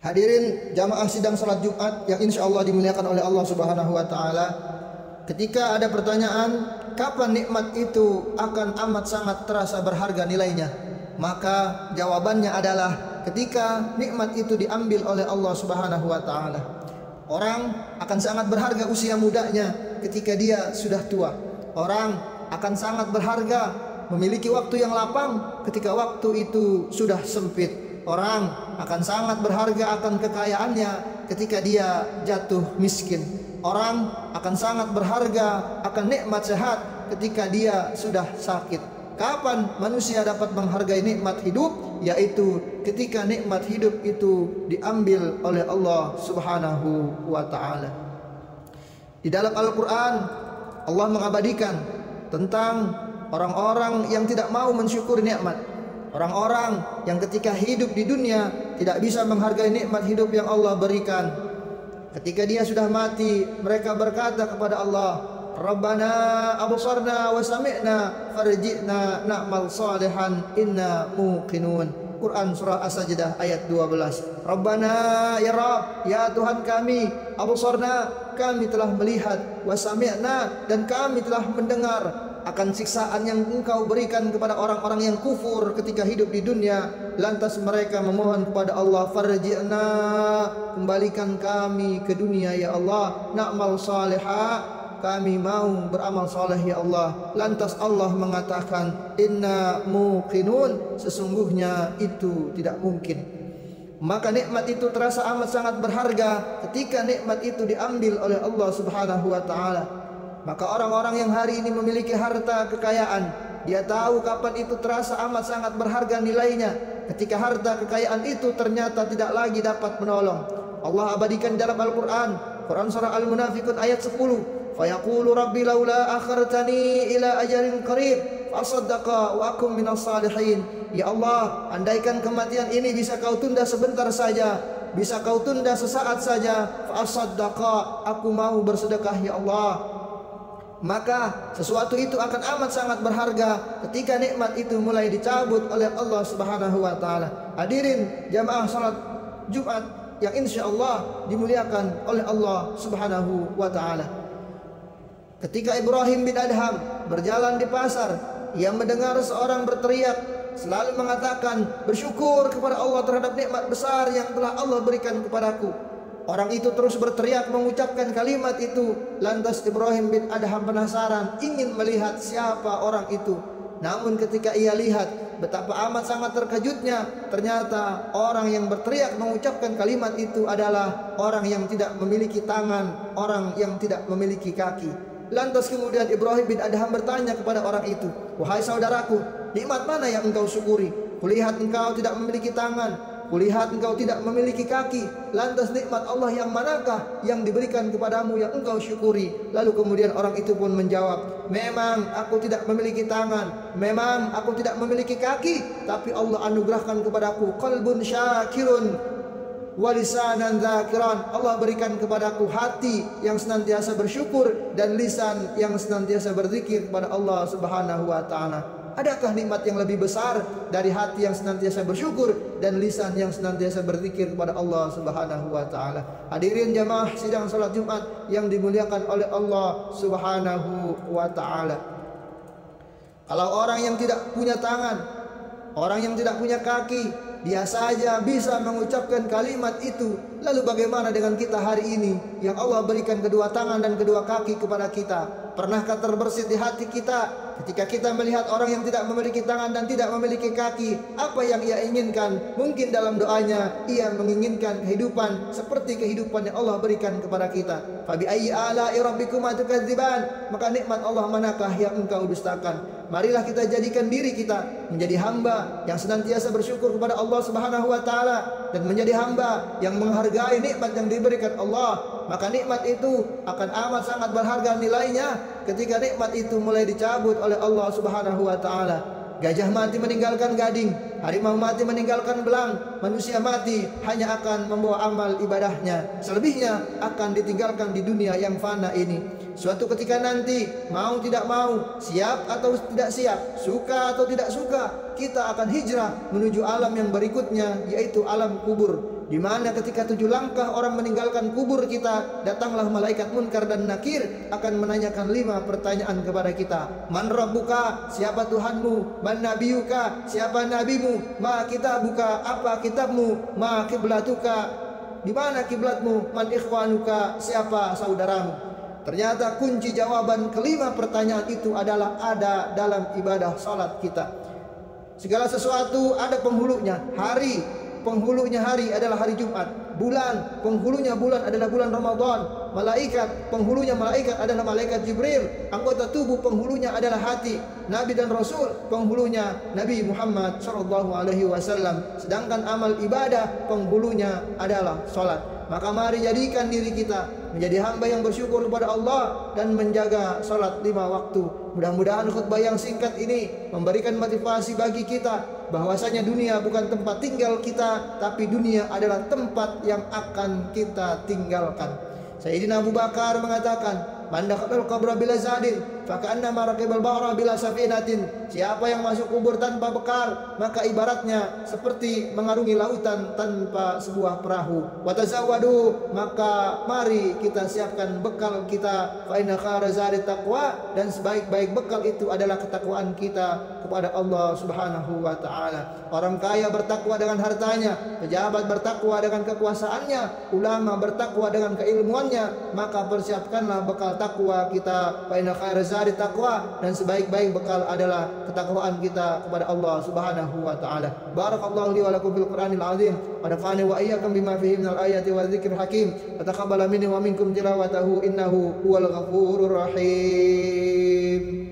Hadirin jamaah sidang salat Jumat yang insya Allah dimuliakan oleh Allah Subhanahu wa Ta'ala, ketika ada pertanyaan kapan nikmat itu akan amat sangat terasa berharga nilainya, maka jawabannya adalah ketika nikmat itu diambil oleh Allah Subhanahu wa Ta'ala. Orang akan sangat berharga usia mudanya ketika dia sudah tua. Orang akan sangat berharga memiliki waktu yang lapang ketika waktu itu sudah sempit. Orang akan sangat berharga akan kekayaannya ketika dia jatuh miskin. Orang akan sangat berharga akan nikmat sehat ketika dia sudah sakit. Kapan manusia dapat menghargai nikmat hidup? Yaitu ketika nikmat hidup itu diambil oleh Allah Subhanahu wa Ta'ala. Di dalam Al-Quran Allah mengabadikan tentang orang-orang yang tidak mau mensyukuri nikmat. Orang-orang yang ketika hidup di dunia tidak bisa menghargai nikmat hidup yang Allah berikan. Ketika dia sudah mati, mereka berkata kepada Allah, Rabbana absarna wa sami'na farji'na na'mal salihan inna muqinun. Quran surah As-Sajdah ayat 12. Rabbana ya Rabb, ya Tuhan kami, absarna, kami telah melihat, wa sami'na, dan kami telah mendengar akan siksaan yang Engkau berikan kepada orang-orang yang kufur ketika hidup di dunia. Lantas mereka memohon kepada Allah, farji'na, kembalikan kami ke dunia ya Allah, na'mal salihah, kami mau beramal saleh ya Allah. Lantas Allah mengatakan, inna muqinun, sesungguhnya itu tidak mungkin. Maka nikmat itu terasa amat sangat berharga ketika nikmat itu diambil oleh Allah Subhanahu wa Ta'ala. Maka orang-orang yang hari ini memiliki harta kekayaan, dia tahu kapan itu terasa amat sangat berharga nilainya, ketika harta kekayaan itu ternyata tidak lagi dapat menolong. Allah abadikan dalam Al-Quran, Quran surah Al-Munafiqun ayat 10, fayaqulu rabbi laula akhartani ila ajalin qarib fasaddaqa wa akum minas salihin. Ya Allah, andaikan kematian ini bisa kau tunda sebentar saja, bisa kau tunda sesaat saja, fasaddaqa, aku mau bersedekah ya Allah. Maka sesuatu itu akan amat sangat berharga ketika nikmat itu mulai dicabut oleh Allah Subhanahu wa Ta'ala. Hadirin jamaah salat Jumat yang insya Allah dimuliakan oleh Allah Subhanahu wa Ta'ala. Ketika Ibrahim bin Adham berjalan di pasar, ia mendengar seorang berteriak selalu mengatakan, bersyukur kepada Allah terhadap nikmat besar yang telah Allah berikan kepadaku. Orang itu terus berteriak mengucapkan kalimat itu. Lantas Ibrahim bin Adham penasaran, ingin melihat siapa orang itu. Namun ketika ia lihat, betapa amat sangat terkejutnya. Ternyata orang yang berteriak mengucapkan kalimat itu adalah orang yang tidak memiliki tangan, orang yang tidak memiliki kaki. Lantas kemudian Ibrahim bin Adham bertanya kepada orang itu, wahai saudaraku, nikmat mana yang engkau syukuri? Kulihat engkau tidak memiliki tangan, kulihat engkau tidak memiliki kaki. Lantas nikmat Allah yang manakah yang diberikan kepadamu yang engkau syukuri? Lalu kemudian orang itu pun menjawab, memang aku tidak memiliki tangan, memang aku tidak memiliki kaki, tapi Allah anugerahkan kepadaku qalbun syakirun wa lisanan dzakiran. Allah berikan kepadaku hati yang senantiasa bersyukur dan lisan yang senantiasa berzikir kepada Allah Subhanahu wa Ta'ala. Adakah nikmat yang lebih besar dari hati yang senantiasa bersyukur dan lisan yang senantiasa berzikir kepada Allah Subhanahu wa Ta'ala? Hadirin jamaah sidang salat Jumat yang dimuliakan oleh Allah Subhanahu wa Ta'ala. Kalau orang yang tidak punya tangan, orang yang tidak punya kaki, dia saja bisa mengucapkan kalimat itu. Lalu bagaimana dengan kita hari ini yang Allah berikan kedua tangan dan kedua kaki kepada kita? Pernahkah terbersit di hati kita ketika kita melihat orang yang tidak memiliki tangan dan tidak memiliki kaki? Apa yang ia inginkan? Mungkin dalam doanya ia menginginkan kehidupan seperti kehidupan yang Allah berikan kepada kita. Fabi ayyi ala'i rabbikuma tukadziban? Maka nikmat Allah manakah yang engkau dustakan? Marilah kita jadikan diri kita menjadi hamba yang senantiasa bersyukur kepada Allah Subhanahu wa Ta'ala dan menjadi hamba yang menghargai nikmat yang diberikan Allah. Maka nikmat itu akan amat sangat berharga nilainya ketika nikmat itu mulai dicabut oleh Allah Subhanahu wa Ta'ala. Gajah mati meninggalkan gading, harimau mati meninggalkan belang, manusia mati hanya akan membawa amal ibadahnya, selebihnya akan ditinggalkan di dunia yang fana ini. Suatu ketika nanti, mau tidak mau, siap atau tidak siap, suka atau tidak suka, kita akan hijrah menuju alam yang berikutnya, yaitu alam kubur. Di mana ketika 7 langkah orang meninggalkan kubur kita, datanglah malaikat munkar dan nakir akan menanyakan 5 pertanyaan kepada kita. Man rabbuka, siapa Tuhanmu? Man nabiyuka, siapa nabimu? Ma kitabuka, apa kitabmu? Ma kiblatuka, di mana kiblatmu? Man ikhwanuka, siapa saudaramu? Ternyata kunci jawaban kelima pertanyaan itu adalah ada dalam ibadah salat kita. Segala sesuatu ada penghulunya. Penghulunya hari adalah hari Jumat. Bulan, penghulunya bulan adalah bulan Ramadan. Malaikat, penghulunya malaikat adalah malaikat Jibril. Anggota tubuh, penghulunya adalah hati. Nabi dan Rasul, penghulunya Nabi Muhammad SAW. Sedangkan amal ibadah, penghulunya adalah salat. Maka mari jadikan diri kita menjadi hamba yang bersyukur kepada Allah dan menjaga salat 5 waktu. Mudah-mudahan khutbah yang singkat ini memberikan motivasi bagi kita bahwasanya dunia bukan tempat tinggal kita, tapi dunia adalah tempat yang akan kita tinggalkan. Sayyidina Abu Bakar mengatakan, man dakhala al-qabra bila zadin faka'annama raqibal bahra bila safinatin. Siapa yang masuk kubur tanpa bekal, maka ibaratnya seperti mengarungi lautan tanpa sebuah perahu. Wa tazawwadu, maka mari kita siapkan bekal kita. Fa inna khairaz zadi taqwa, dan sebaik-baik bekal itu adalah ketakwaan kita kepada Allah Subhanahu wa taala. Orang kaya bertakwa dengan hartanya, pejabat bertakwa dengan kekuasaannya, ulama bertakwa dengan keilmuannya, maka persiapkanlah bekal takwa kita. Fa inna khairaz zadi taqwa, dan sebaik-baik bekal adalah ketakwaan kita kepada Allah Subhanahu wa taala. Barakallahu li wa lakum fil Qur'anil azim wa nafa'ani wa iyyakum bima fihi minal ayati wa dzikril hakim. Wa taqabbala minni wa minkum tilawatahu innahu huwal ghafurur rahim.